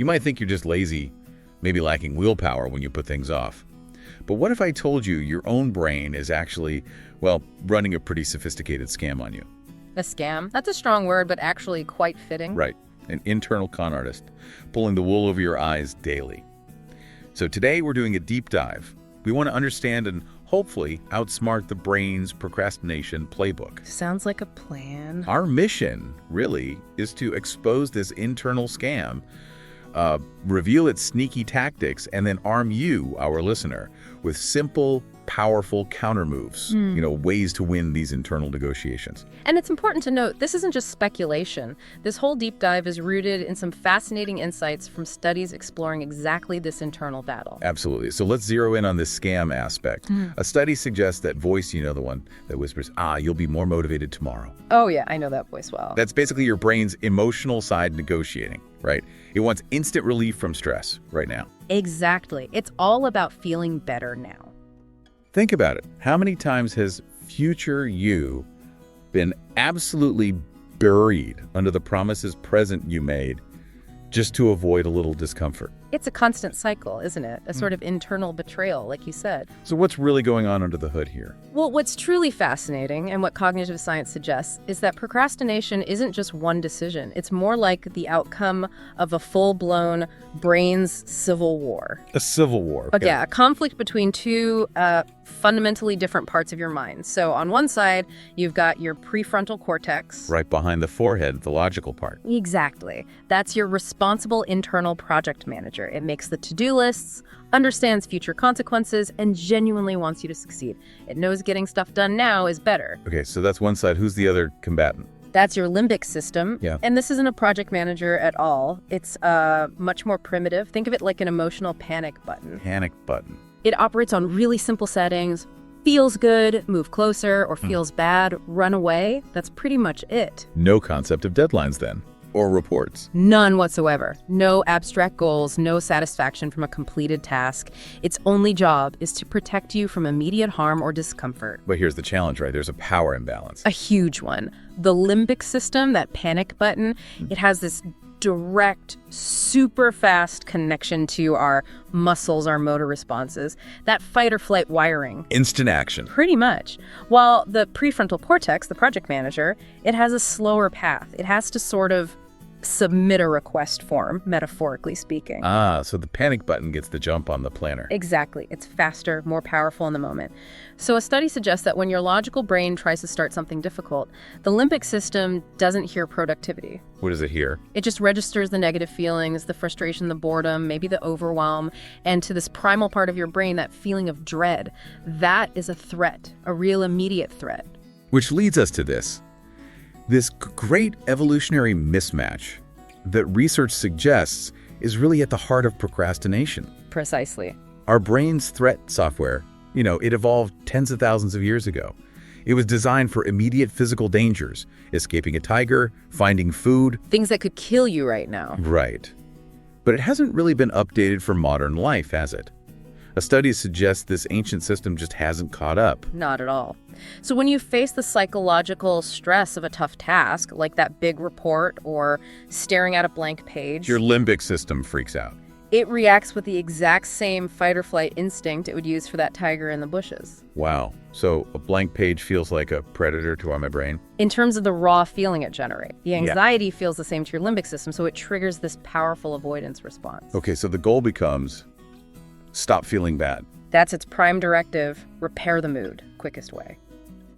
You might think you're just lazy, maybe lacking willpower when you put things off. But what if I told you your own brain is actually, well, running a pretty sophisticated scam on you? A scam? That's a strong word, but actually quite fitting. Right. An internal con artist, pulling the wool over your eyes daily. So today we're doing a deep dive. We want to understand and hopefully outsmart the brain's procrastination playbook. Sounds like a plan. Our mission, really, is to expose this internal scam, reveal its sneaky tactics, and then arm you, our listener, with simple, powerful counter moves, ways to win these internal negotiations. And it's important to note, this isn't just speculation. This whole deep dive is rooted in some fascinating insights from studies exploring exactly this internal battle. Absolutely. So let's zero in on this scam aspect. A study suggests that voice, the one that whispers, you'll be more motivated tomorrow. Oh yeah, I know that voice well. That's basically your brain's emotional side negotiating, right? It wants instant relief from stress right now. Exactly. It's all about feeling better now. Think about it. How many times has future you been absolutely buried under the promises present you made just to avoid a little discomfort? It's a constant cycle, isn't it? A sort of internal betrayal, like you said. So what's really going on under the hood here? Well, what's truly fascinating, and what cognitive science suggests, is that procrastination isn't just one decision. It's more like the outcome of a full-blown brain's civil war. A civil war. Okay. Yeah, a conflict between two fundamentally different parts of your mind. So on one side, you've got your prefrontal cortex. Right behind the forehead, the logical part. Exactly. That's your responsible internal project manager. It makes the to-do lists, understands future consequences, and genuinely wants you to succeed. It knows getting stuff done now is better. Okay, so that's one side. Who's the other combatant? That's your limbic system. Yeah. And this isn't a project manager at all. It's much more primitive. Think of it like an emotional panic button. Panic button. It operates on really simple settings. Feels good, move closer, or feels bad, run away. That's pretty much it. No concept of deadlines then. Or reports. None whatsoever. No abstract goals, no satisfaction from a completed task. Its only job is to protect you from immediate harm or discomfort. But here's the challenge, right? There's a power imbalance. A huge one. The limbic system, that panic button, it has this direct, super fast connection to our muscles, our motor responses, that fight or flight wiring. Instant action. Pretty much. While the prefrontal cortex, the project manager, it has a slower path. It has to sort of submit a request form, metaphorically speaking. So the panic button gets the jump on the planner. Exactly. It's faster, more powerful in the moment. So a study suggests that when your logical brain tries to start something difficult, the limbic system doesn't hear productivity. What does it hear? It just registers the negative feelings, the frustration, the boredom, maybe the overwhelm, and to this primal part of your brain, that feeling of dread. That is a threat, a real immediate threat. Which leads us to this great evolutionary mismatch that research suggests is really at the heart of procrastination. Precisely. Our brain's threat software, it evolved tens of thousands of years ago. It was designed for immediate physical dangers, escaping a tiger, finding food. Things that could kill you right now. Right. But it hasn't really been updated for modern life, has it? A study suggests this ancient system just hasn't caught up. Not at all. So when you face the psychological stress of a tough task, like that big report or staring at a blank page, your limbic system freaks out. It reacts with the exact same fight or flight instinct it would use for that tiger in the bushes. Wow. So a blank page feels like a predator to my brain? In terms of the raw feeling it generates. The anxiety feels the same to your limbic system, so it triggers this powerful avoidance response. Okay, so the goal becomes stop feeling bad. That's its prime directive. Repair the mood. Quickest way.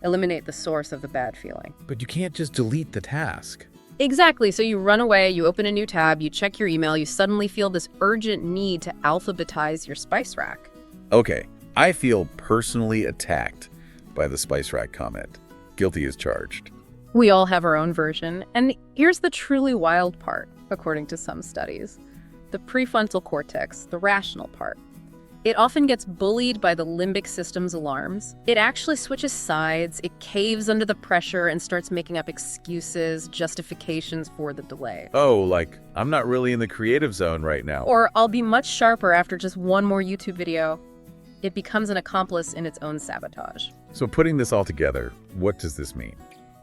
Eliminate the source of the bad feeling. But you can't just delete the task. Exactly. So you run away, you open a new tab, you check your email, you suddenly feel this urgent need to alphabetize your spice rack. Okay, I feel personally attacked by the spice rack comment. Guilty as charged. We all have our own version. And here's the truly wild part, according to some studies. The prefrontal cortex, the rational part. It often gets bullied by the limbic system's alarms. It actually switches sides, it caves under the pressure and starts making up excuses, justifications for the delay. Oh, like, I'm not really in the creative zone right now. Or I'll be much sharper after just one more YouTube video. It becomes an accomplice in its own sabotage. So putting this all together, what does this mean?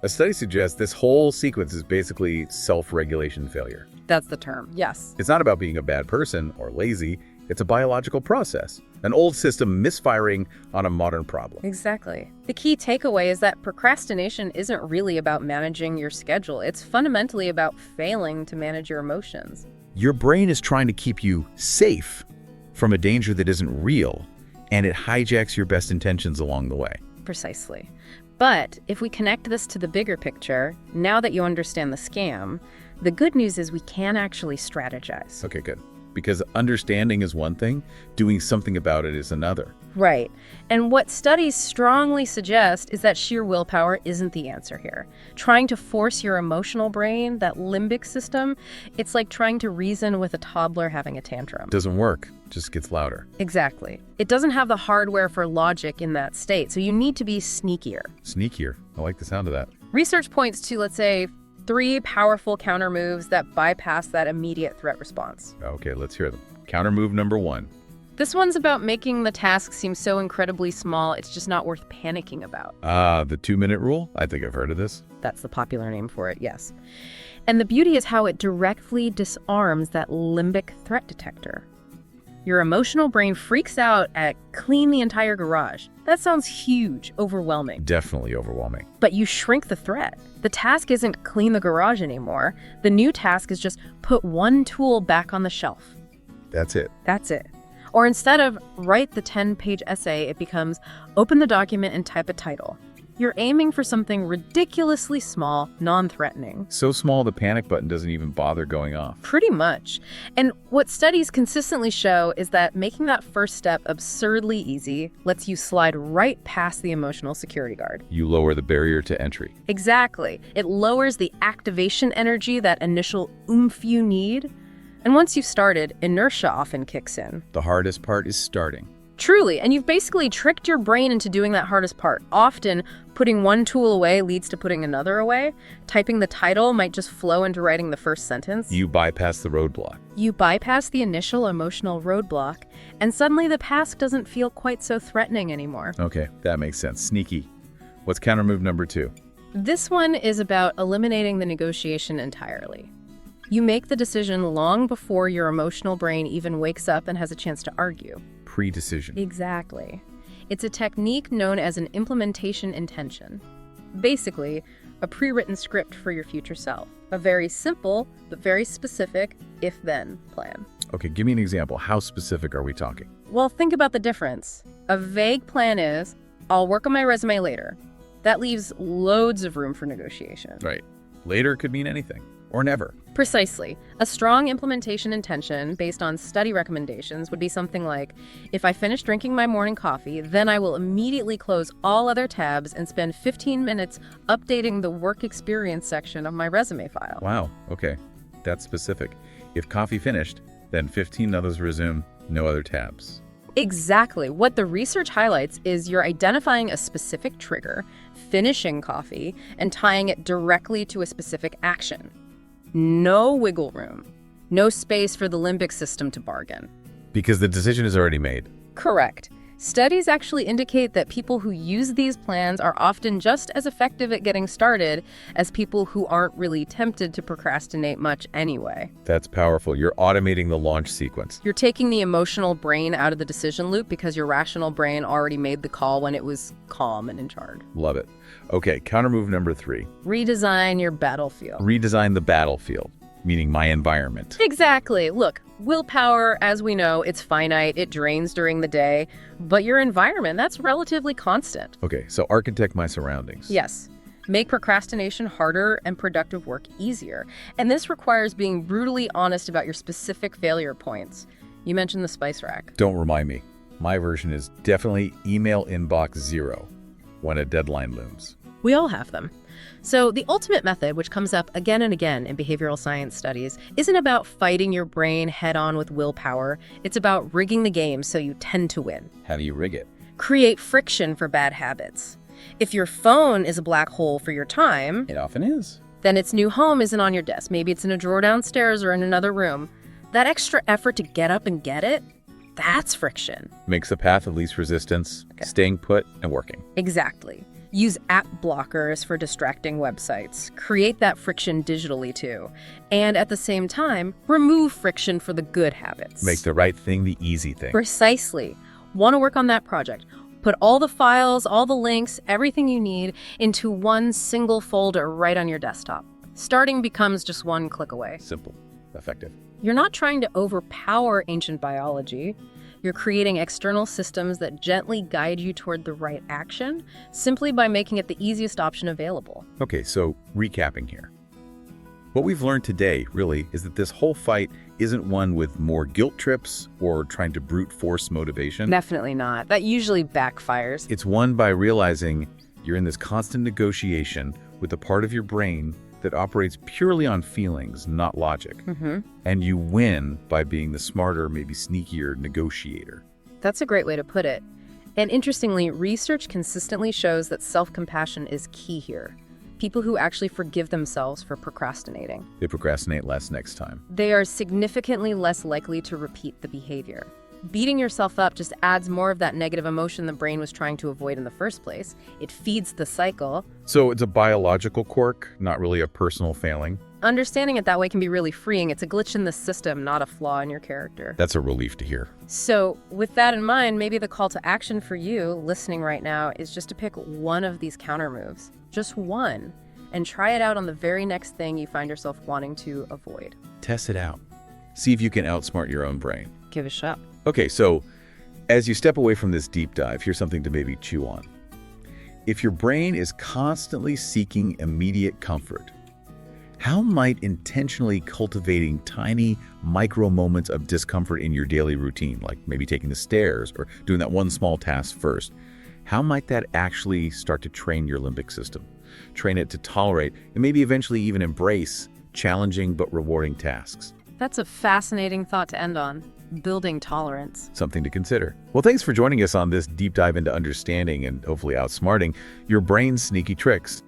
A study suggests this whole sequence is basically self-regulation failure. That's the term, yes. It's not about being a bad person or lazy. It's a biological process, an old system misfiring on a modern problem. Exactly. The key takeaway is that procrastination isn't really about managing your schedule. It's fundamentally about failing to manage your emotions. Your brain is trying to keep you safe from a danger that isn't real, and it hijacks your best intentions along the way. Precisely. But if we connect this to the bigger picture, now that you understand the scam, the good news is we can actually strategize. Okay, good. Because understanding is one thing, doing something about it is another. Right. And what studies strongly suggest is that sheer willpower isn't the answer here. Trying to force your emotional brain, that limbic system, it's like trying to reason with a toddler having a tantrum. Doesn't work, just gets louder. Exactly. It doesn't have the hardware for logic in that state, so you need to be sneakier. Sneakier. I like the sound of that. Research points to, let's say, 3 powerful counter moves that bypass that immediate threat response. Okay, let's hear them. Counter move number 1. This one's about making the task seem so incredibly small, it's just not worth panicking about. The 2-minute rule? I think I've heard of this. That's the popular name for it, yes. And the beauty is how it directly disarms that limbic threat detector. Your emotional brain freaks out at clean the entire garage. That sounds huge, overwhelming. Definitely overwhelming. But you shrink the threat. The task isn't clean the garage anymore. The new task is just put one tool back on the shelf. That's it. That's it. Or instead of write the 10-page essay, it becomes open the document and type a title. You're aiming for something ridiculously small, non-threatening. So small the panic button doesn't even bother going off. Pretty much. And what studies consistently show is that making that first step absurdly easy lets you slide right past the emotional security guard. You lower the barrier to entry. Exactly. It lowers the activation energy, that initial oomph you need. And once you've started, inertia often kicks in. The hardest part is starting. Truly, and you've basically tricked your brain into doing that hardest part. Often, putting one tool away leads to putting another away. Typing the title might just flow into writing the first sentence. You bypass the roadblock. You bypass the initial emotional roadblock, and suddenly the task doesn't feel quite so threatening anymore. Okay, that makes sense. Sneaky. What's counter move number 2? This one is about eliminating the negotiation entirely. You make the decision long before your emotional brain even wakes up and has a chance to argue. Pre-decision. Exactly. It's a technique known as an implementation intention. Basically, a pre-written script for your future self. A very simple, but very specific if-then plan. Okay, give me an example. How specific are we talking? Well, think about the difference. A vague plan is, I'll work on my resume later. That leaves loads of room for negotiation. Right. Later could mean anything. Or never. Precisely. A strong implementation intention based on study recommendations would be something like, if I finish drinking my morning coffee, then I will immediately close all other tabs and spend 15 minutes updating the work experience section of my resume file. Wow, okay. That's specific. If coffee finished, then 15 others resume, no other tabs. Exactly. What the research highlights is you're identifying a specific trigger, finishing coffee, and tying it directly to a specific action. No wiggle room. No space for the limbic system to bargain. Because the decision is already made. Correct. Studies actually indicate that people who use these plans are often just as effective at getting started as people who aren't really tempted to procrastinate much anyway. That's powerful. You're automating the launch sequence. You're taking the emotional brain out of the decision loop because your rational brain already made the call when it was calm and in charge. Love it. Okay, counter move number 3. Redesign your battlefield. Redesign the battlefield, meaning my environment. Exactly. Look, willpower, as we know, it's finite, it drains during the day, but your environment, that's relatively constant. Okay, so architect my surroundings. Yes. Make procrastination harder and productive work easier. And this requires being brutally honest about your specific failure points. You mentioned the spice rack. Don't remind me. My version is definitely email inbox 0 when a deadline looms. We all have them. So the ultimate method, which comes up again and again in behavioral science studies, isn't about fighting your brain head-on with willpower. It's about rigging the game so you tend to win. How do you rig it? Create friction for bad habits. If your phone is a black hole for your time, It often is. then its new home isn't on your desk. Maybe it's in a drawer downstairs or in another room. That extra effort to get up and get it, that's friction. Makes the path of least resistance, staying put and working. Exactly. Use app blockers for distracting websites. Create that friction digitally too. And at the same time, remove friction for the good habits. Make the right thing the easy thing. Precisely. Want to work on that project? Put all the files, all the links, everything you need into one single folder right on your desktop. Starting becomes just one click away. Simple, effective. You're not trying to overpower ancient biology. You're creating external systems that gently guide you toward the right action simply by making it the easiest option available. Okay, so recapping here. What we've learned today, really, is that this whole fight isn't one with more guilt trips or trying to brute force motivation. Definitely not. That usually backfires. It's won by realizing you're in this constant negotiation with a part of your brain that operates purely on feelings, not logic. And you win by being the smarter, maybe sneakier negotiator. That's a great way to put it. And interestingly, research consistently shows that self-compassion is key here. People who actually forgive themselves for procrastinating. They procrastinate less next time. They are significantly less likely to repeat the behavior. Beating yourself up just adds more of that negative emotion the brain was trying to avoid in the first place. It feeds the cycle. So it's a biological quirk, not really a personal failing. Understanding it that way can be really freeing. It's a glitch in the system, not a flaw in your character. That's a relief to hear. So with that in mind, maybe the call to action for you listening right now is just to pick one of these counter moves. Just one. And try it out on the very next thing you find yourself wanting to avoid. Test it out. See if you can outsmart your own brain. Give it a shot. Okay, so as you step away from this deep dive, here's something to maybe chew on. If your brain is constantly seeking immediate comfort, how might intentionally cultivating tiny micro moments of discomfort in your daily routine, like maybe taking the stairs or doing that one small task first, how might that actually start to train your limbic system? Train it to tolerate and maybe eventually even embrace challenging but rewarding tasks. That's a fascinating thought to end on. Building tolerance. Something to consider. Well, thanks for joining us on this deep dive into understanding and hopefully outsmarting your brain's sneaky tricks.